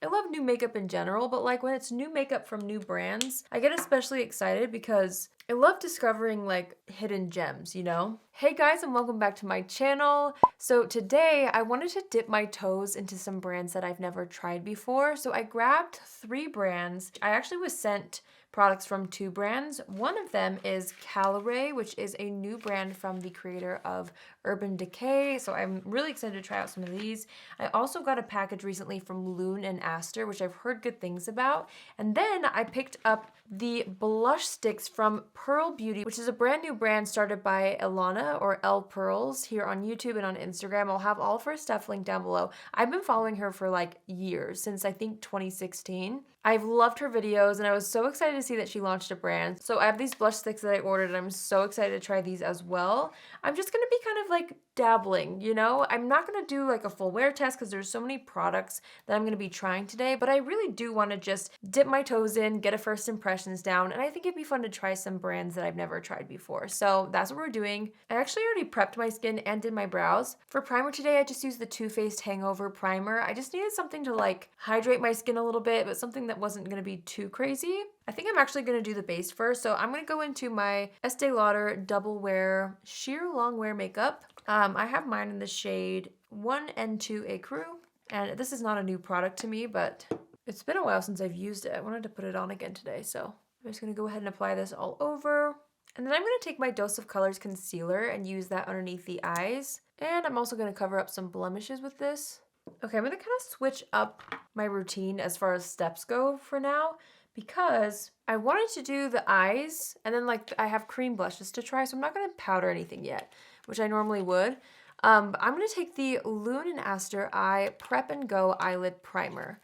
I love new makeup in general, but like when it's new makeup from new brands, I get especially excited because I love discovering like hidden gems, you know? Hey guys, and welcome back to my channel. So today I wanted to dip my toes into some brands that I've never tried before. So I grabbed 3 brands. I actually was sent products from 2 brands. One of them is Caliray, which is a new brand from the creator of Urban Decay. So I'm really excited to try out some of these. I also got a package recently from Lune and Aster, which I've heard good things about. And then I picked up the blush sticks from Pearl Beauty, which is a brand new brand started by Ilana or Elle Pearls here on YouTube and on Instagram. I'll have all of her stuff linked down below. I've been following her for like years, since I think 2016. I've loved her videos and I was so excited to see that she launched a brand. So I have these blush sticks that I ordered and I'm so excited to try these as well. I'm just gonna be kind of like dabbling, you know? I'm not gonna do like a full wear test because there's so many products that I'm gonna be trying today, but I really do wanna just dip my toes in, get a first impressions down, and I think it'd be fun to try some brands that I've never tried before. So that's what we're doing. I actually already prepped my skin and did my brows. For primer today, I just used the Too Faced Hangover Primer. I just needed something to like hydrate my skin a little bit, but something that wasn't gonna be too crazy. I think I'm actually gonna do the base first, so I'm gonna go into my Estee Lauder Double Wear Sheer Long Wear Makeup. I have mine in the shade 1 and 2 Ecru, and this is not a new product to me, but it's been a while since I've used it. I wanted to put it on again today, so I'm just gonna go ahead and apply this all over. And then I'm gonna take my Dose of Colors concealer and use that underneath the eyes. And I'm also gonna cover up some blemishes with this. Okay, I'm gonna kind of switch up my routine as far as steps go for now, because I wanted to do the eyes and then like I have cream blushes to try, so I'm not gonna powder anything yet, which I normally would. But I'm gonna take the Lune and Aster Eye Prep and Go Eyelid Primer.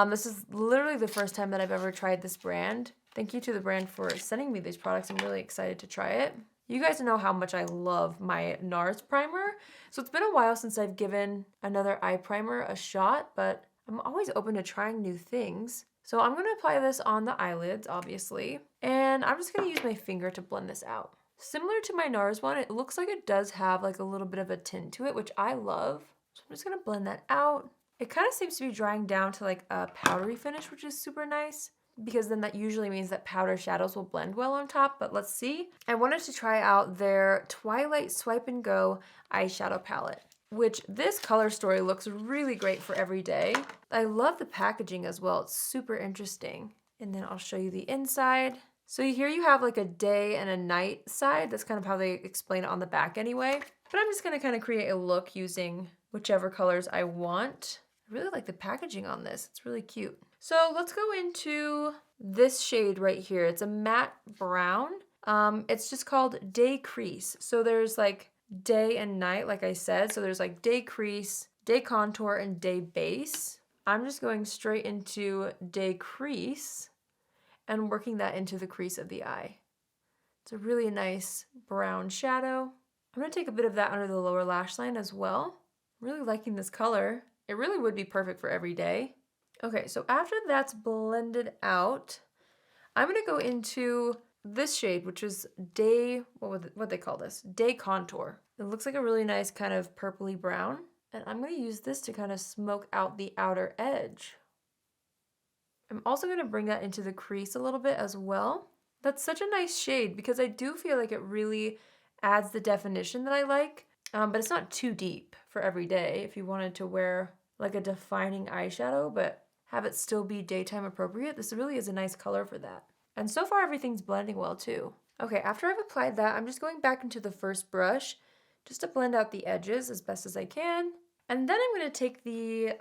This is literally the first time that I've ever tried this brand. Thank you to the brand for sending me these products. I'm really excited to try it. You guys know how much I love my NARS primer. So it's been a while since I've given another eye primer a shot, but I'm always open to trying new things. So I'm gonna apply this on the eyelids, obviously. And I'm just gonna use my finger to blend this out. Similar to my NARS one, it looks like it does have like a little bit of a tint to it, which I love. So I'm just gonna blend that out. It kind of seems to be drying down to like a powdery finish, which is super nice, because then that usually means that powder shadows will blend well on top, but let's see. I wanted to try out their Twilight Swipe and Go eyeshadow palette, which this color story looks really great for every day. I love the packaging as well. It's super interesting. And then I'll show you the inside. So here you have like a day and a night side. That's kind of how they explain it on the back anyway. But I'm just gonna kind of create a look using whichever colors I want. I really like the packaging on this. It's really cute. So let's go into this shade right here. It's a matte brown. It's just called Day Crease. So there's like day and night, like I said. So there's like day crease, day contour, and day base. I'm just going straight into day crease and working that into the crease of the eye. It's a really nice brown shadow. I'm gonna take a bit of that under the lower lash line as well. I'm really liking this color. It really would be perfect for every day. Okay, so after that's blended out, I'm gonna go into this shade, which is Day, what they call this? Day Contour. It looks like a really nice kind of purpley brown. And I'm gonna use this to kind of smoke out the outer edge. I'm also gonna bring that into the crease a little bit as well. That's such a nice shade because I do feel like it really adds the definition that I like, but it's not too deep for every day if you wanted to wear like a defining eyeshadow, but have it still be daytime appropriate. This really is a nice color for that. And so far everything's blending well too. Okay, after I've applied that, I'm just going back into the first brush just to blend out the edges as best as I can. And then I'm gonna take the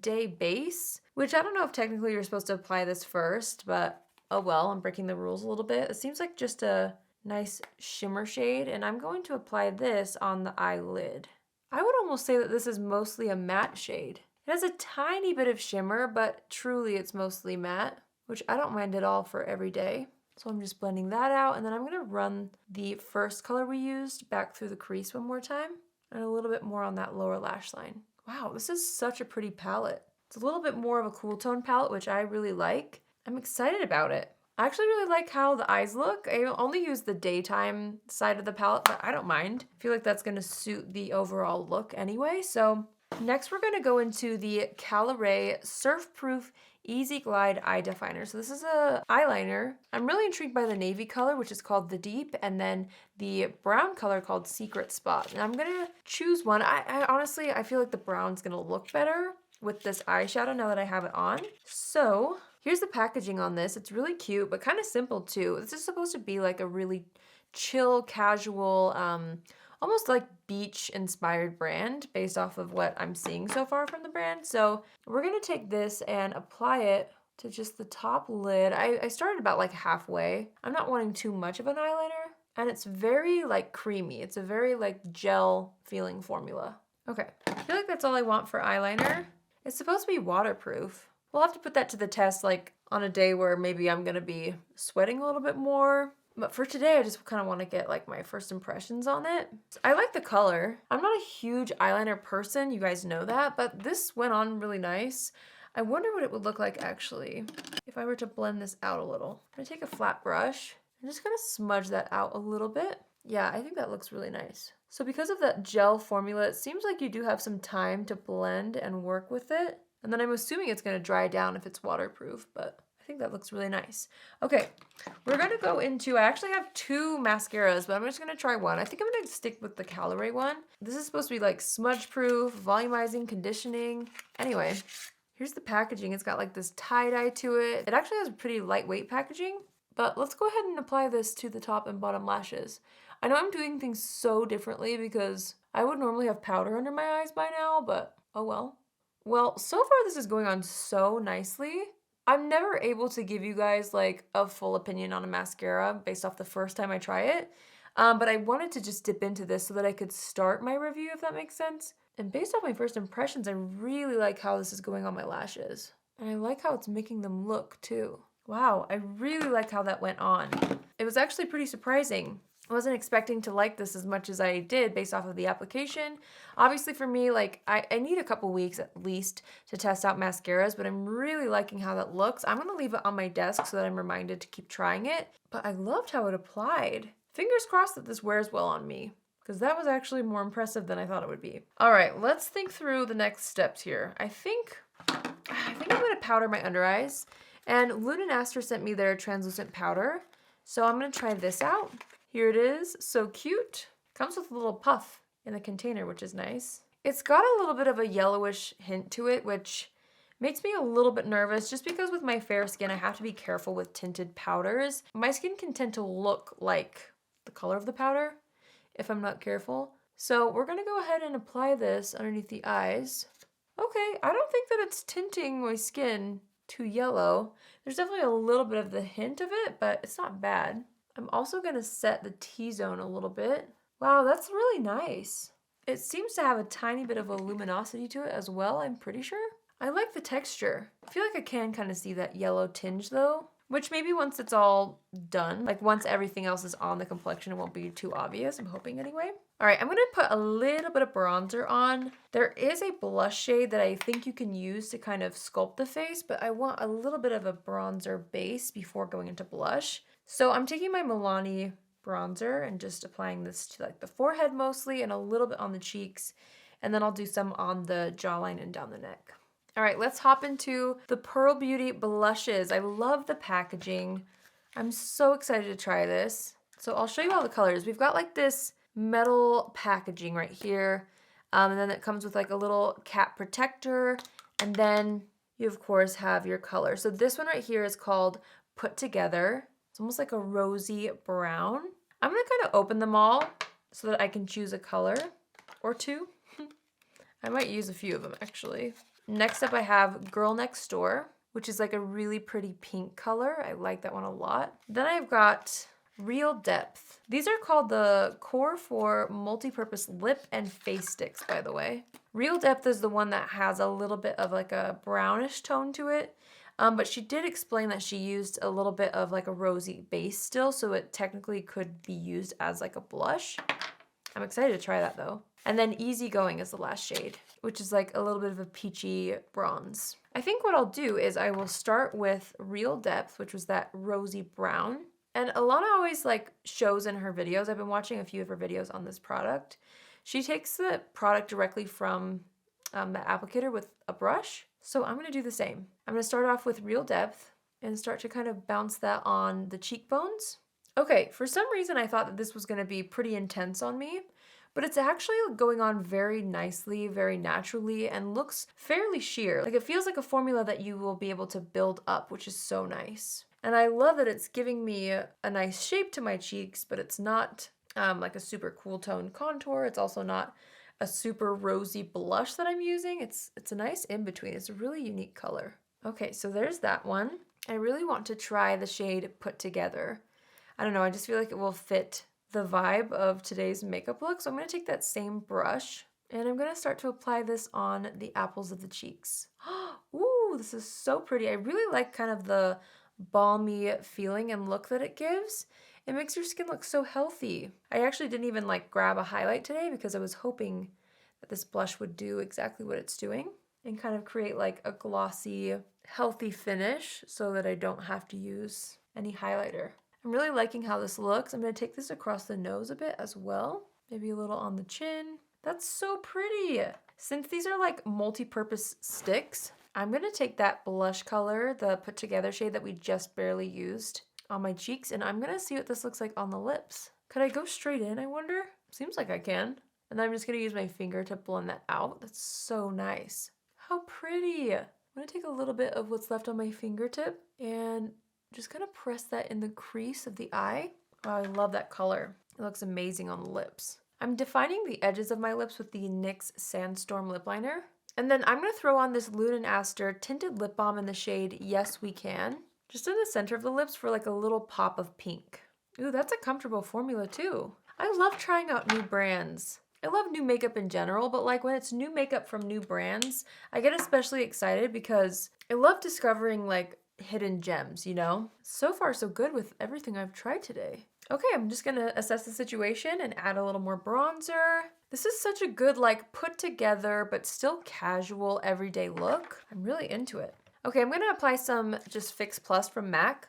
Day Base, which I don't know if technically you're supposed to apply this first, but oh well, I'm breaking the rules a little bit. It seems like just a nice shimmer shade, and I'm going to apply this on the eyelid. I would almost say that this is mostly a matte shade. It has a tiny bit of shimmer, but truly it's mostly matte, which I don't mind at all for every day. So I'm just blending that out, and then I'm gonna run the first color we used back through the crease one more time, and a little bit more on that lower lash line. Wow, this is such a pretty palette. It's a little bit more of a cool tone palette, which I really like. I'm excited about it. I actually really like how the eyes look. I only use the daytime side of the palette, but I don't mind. I feel like that's gonna suit the overall look anyway, so Next, we're going to go into the Caliray Surf Proof Easy Glide Eye Definer. So this is a eyeliner. I'm really intrigued by the navy color, which is called the Deep, and then the brown color called Secret Spot. And I'm gonna choose one. I honestly, I feel like the brown's gonna look better with this eyeshadow now that I have it on. So here's the packaging on this. It's really cute, but kind of simple too. This is supposed to be like a really chill, casual, almost like beach inspired brand based off of what I'm seeing so far from the brand. So we're gonna take this and apply it to just the top lid. I started about like halfway. I'm not wanting too much of an eyeliner, and it's very like creamy. It's a very like gel feeling formula. Okay, I feel like that's all I want for eyeliner. It's supposed to be waterproof. We'll have to put that to the test like on a day where maybe I'm gonna be sweating a little bit more. But for today, I just kind of want to get like my first impressions on it. I like the color. I'm not a huge eyeliner person, you guys know that, but this went on really nice. I wonder what it would look like actually if I were to blend this out a little. I'm gonna take a flat brush. I'm just gonna smudge that out a little bit. Yeah, I think that looks really nice. So because of that gel formula, it seems like you do have some time to blend and work with it. And then I'm assuming it's gonna dry down if it's waterproof, but I think that looks really nice. Okay, we're gonna go into, I actually have two mascaras, but I'm just gonna try one. I think I'm gonna stick with the Caliray one. This is supposed to be like smudge proof, volumizing, conditioning. Anyway, here's the packaging. It's got like this tie-dye to it. It actually has pretty lightweight packaging, but let's go ahead and apply this to the top and bottom lashes. I know I'm doing things so differently because I would normally have powder under my eyes by now, but oh well. Well, so far this is going on so nicely. I'm never able to give you guys like a full opinion on a mascara based off the first time I try it. But I wanted to just dip into this so that I could start my review, if that makes sense. And based off my first impressions, I really like how this is going on my lashes. And I like how it's making them look too. Wow, I really like how that went on. It was actually pretty surprising. I wasn't expecting to like this as much as I did based off of the application. Obviously for me, like I need a couple weeks at least to test out mascaras, but I'm really liking how that looks. I'm gonna leave it on my desk so that I'm reminded to keep trying it, but I loved how it applied. Fingers crossed that this wears well on me, because that was actually more impressive than I thought it would be. All right, let's think through the next steps here. I think I'm gonna powder my under eyes, and Lune Aster sent me their translucent powder, so I'm gonna try this out. Here it is, so cute. Comes with a little puff in the container, which is nice. It's got a little bit of a yellowish hint to it, which makes me a little bit nervous just because with my fair skin, I have to be careful with tinted powders. My skin can tend to look like the color of the powder if I'm not careful. So we're gonna go ahead and apply this underneath the eyes. Okay, I don't think that it's tinting my skin too yellow. There's definitely a little bit of the hint of it, but it's not bad. I'm also gonna set the T-zone a little bit. Wow, that's really nice. It seems to have a tiny bit of a luminosity to it as well, I'm pretty sure. I like the texture. I feel like I can kind of see that yellow tinge though, which maybe once it's all done, like once everything else is on the complexion, it won't be too obvious, I'm hoping anyway. All right, I'm gonna put a little bit of bronzer on. There is a blush shade that I think you can use to kind of sculpt the face, but I want a little bit of a bronzer base before going into blush. So I'm taking my Milani bronzer and just applying this to like the forehead mostly and a little bit on the cheeks. And then I'll do some on the jawline and down the neck. All right, let's hop into the Pearl Beauty blushes. I love the packaging. I'm so excited to try this. So I'll show you all the colors. We've got like this metal packaging right here. And then it comes with like a little cap protector. And then you of course have your color. So this one right here is called Put Together. It's almost like a rosy brown. I'm gonna kind of open them all so that I can choose a color or two. I might use a few of them actually. Next up I have Girl Next Door, which is like a really pretty pink color. I like that one a lot. Then I've got Real Depth. These are called the Core 4 multi-purpose lip and face sticks, by the way. Real Depth is the one that has a little bit of like a brownish tone to it. But she did explain that she used a little bit of like a rosy base still, so it technically could be used as like a blush. I'm excited to try that though. And then Easygoing is the last shade, which is like a little bit of a peachy bronze. I think what I'll do is I will start with Real Depth, which was that rosy brown. And Alana always like shows in her videos, I've been watching a few of her videos on this product. She takes the product directly from the applicator with a brush. So I'm going to do the same. I'm going to start off with Real Depth and start to kind of bounce that on the cheekbones. Okay, for some reason I thought that this was going to be pretty intense on me, but it's actually going on very nicely, very naturally, and looks fairly sheer. Like it feels like a formula that you will be able to build up, which is so nice. And I love that it's giving me a nice shape to my cheeks, but it's not like a super cool toned contour. It's also not a super rosy blush that I'm using. It's a nice in-between. It's a really unique color. Okay, so there's that one. I really want to try the shade Put Together. I don't know, I just feel like it will fit the vibe of today's makeup look. So I'm going to take that same brush and I'm going to start to apply this on the apples of the cheeks. Ooh, this is so pretty. I really like kind of the balmy feeling and look that it gives. It makes your skin look so healthy. I actually didn't even like grab a highlight today because I was hoping that this blush would do exactly what it's doing and kind of create like a glossy, healthy finish so that I don't have to use any highlighter. I'm really liking how this looks. I'm going to take this across the nose a bit as well. Maybe a little on the chin. That's so pretty. Since these are like multi-purpose sticks, I'm going to take that blush color, the Put Together shade that we just barely used, on my cheeks, and I'm going to see what this looks like on the lips. Could I go straight in, I wonder? Seems like I can. And then I'm just going to use my finger to blend that out. That's so nice. How pretty. I'm going to take a little bit of what's left on my fingertip and just kind of press that in the crease of the eye. Wow, I love that color. It looks amazing on the lips. I'm defining the edges of my lips with the NYX Sandstorm lip liner. And then I'm going to throw on this Lune Aster tinted lip balm in the shade Yes We Can, just in the center of the lips for like a little pop of pink. Ooh, that's a comfortable formula too. I love trying out new brands. I love new makeup in general, but like when it's new makeup from new brands, I get especially excited because I love discovering like hidden gems, you know? So far so good with everything I've tried today. Okay, I'm just gonna assess the situation and add a little more bronzer. This is such a good like put together but still casual everyday look. I'm really into it. Okay, I'm gonna apply some just Fix Plus from MAC.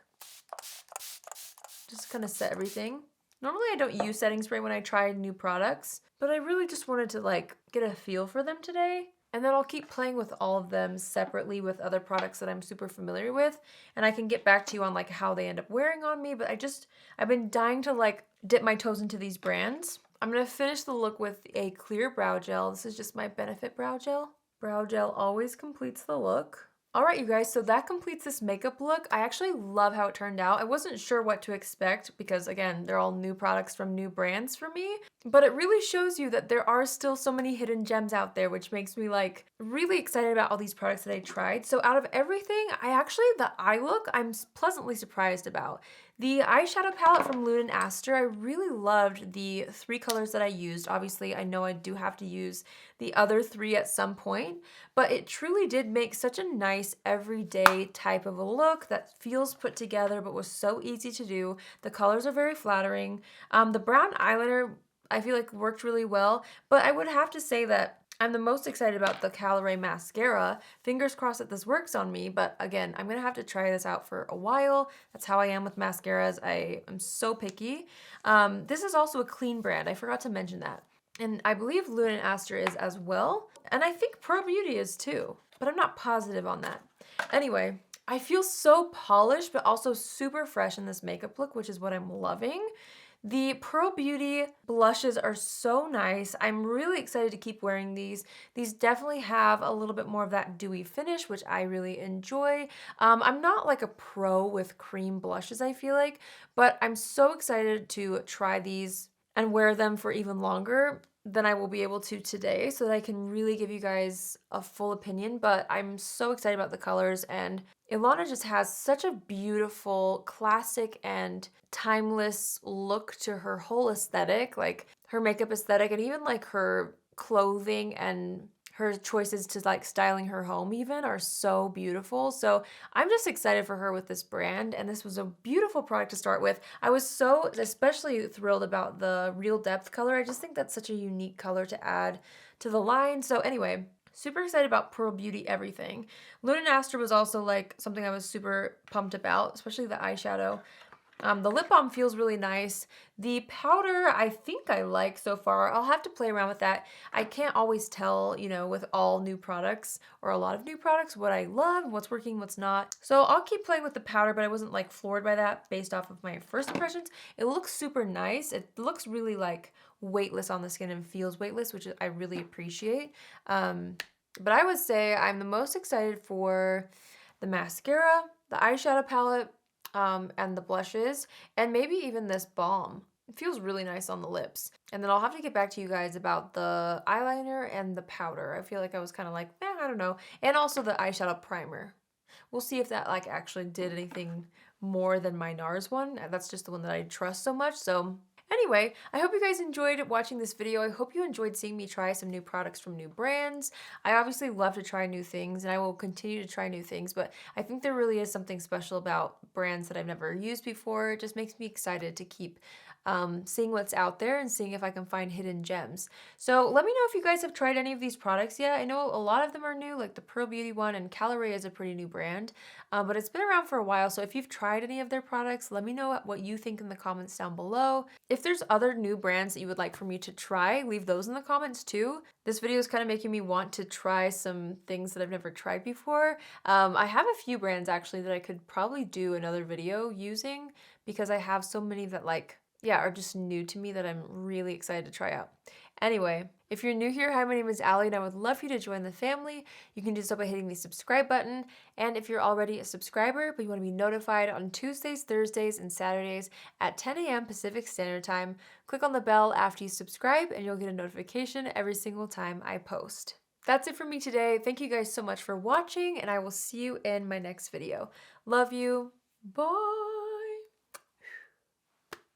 Just kind of set everything. Normally I don't use setting spray when I try new products, but I really just wanted to like get a feel for them today. And then I'll keep playing with all of them separately with other products that I'm super familiar with. And I can get back to you on like how they end up wearing on me. But I've been dying to like dip my toes into these brands. I'm going to finish the look with a clear brow gel. This is just my Benefit brow gel. Brow gel always completes the look. All right, you guys, so that completes this makeup look. I actually love how it turned out. I wasn't sure what to expect because, again, they're all new products from new brands for me. But it really shows you that there are still so many hidden gems out there, which makes me like really excited about all these products that I tried. So out of everything, the eye look, I'm pleasantly surprised about. The eyeshadow palette from Lune Aster, I really loved the 3 colors that I used. Obviously, I know I do have to use the other 3 at some point, but it truly did make such a nice everyday type of a look that feels put together but was so easy to do. The colors are very flattering. The brown eyeliner I feel like worked really well, but I would have to say that I'm the most excited about the Caliray mascara. Fingers crossed that this works on me, but again, I'm gonna have to try this out for a while. That's how I am with mascaras. I am so picky. This is also a clean brand. I forgot to mention that. And I believe Lune Aster is as well. And I think Pro Beauty is too, but I'm not positive on that. Anyway, I feel so polished, but also super fresh in this makeup look, which is what I'm loving. The Pro Beauty blushes are so nice. I'm really excited to keep wearing these. These definitely have a little bit more of that dewy finish, which I really enjoy. I'm not like a pro with cream blushes, I feel like, but I'm so excited to try these and wear them for even longer than I will be able to today so that I can really give you guys a full opinion. But I'm so excited about the colors, and Ilana just has such a beautiful, classic, and timeless look to her whole aesthetic, like her makeup aesthetic and even like her clothing and her choices to like styling her home even are so beautiful. So I'm just excited for her with this brand, and this was a beautiful product to start with. I was so especially thrilled about the Real Depth color. I just think that's such a unique color to add to the line. So anyway, super excited about Pro Beauty everything. Lune Aster was also like something I was super pumped about, especially the eyeshadow. The lip balm feels really nice. The powder, I think I like so far. I'll have to play around with that. I can't always tell, you know, with all new products or a lot of new products, what I love, what's working, what's not. So I'll keep playing with the powder, but I wasn't like floored by that based off of my first impressions. It looks super nice. It looks really like weightless on the skin and feels weightless, which I really appreciate. But I would say I'm the most excited for the mascara, the eyeshadow palette, and the blushes, and maybe even this balm. It feels really nice on the lips. And then I'll have to get back to you guys about the eyeliner and the powder. I feel like I was kind of like, I don't know. And also the eyeshadow primer. We'll see if that like actually did anything more than my NARS one. That's just the one that I trust so much. So anyway, I hope you guys enjoyed watching this video. I hope you enjoyed seeing me try some new products from new brands. I obviously love to try new things and I will continue to try new things, but I think there really is something special about brands that I've never used before. It just makes me excited to keep seeing what's out there and seeing if I can find hidden gems. So let me know if you guys have tried any of these products yet. I know a lot of them are new, like the Pearl Beauty one, and Caliray is a pretty new brand, but it's been around for a while. So if you've tried any of their products, let me know what you think in the comments down below. If there's other new brands that you would like for me to try, leave those in the comments too. This video is kind of making me want to try some things that I've never tried before. I have a few brands actually that I could probably do another video using because I have so many that are just new to me that I'm really excited to try out. Anyway, if you're new here, hi, my name is Allie and I would love for you to join the family. You can do so by hitting the subscribe button. And if you're already a subscriber, but you want to be notified on Tuesdays, Thursdays, and Saturdays at 10 a.m. Pacific Standard Time, click on the bell after you subscribe and you'll get a notification every single time I post. That's it for me today. Thank you guys so much for watching and I will see you in my next video. Love you. Bye.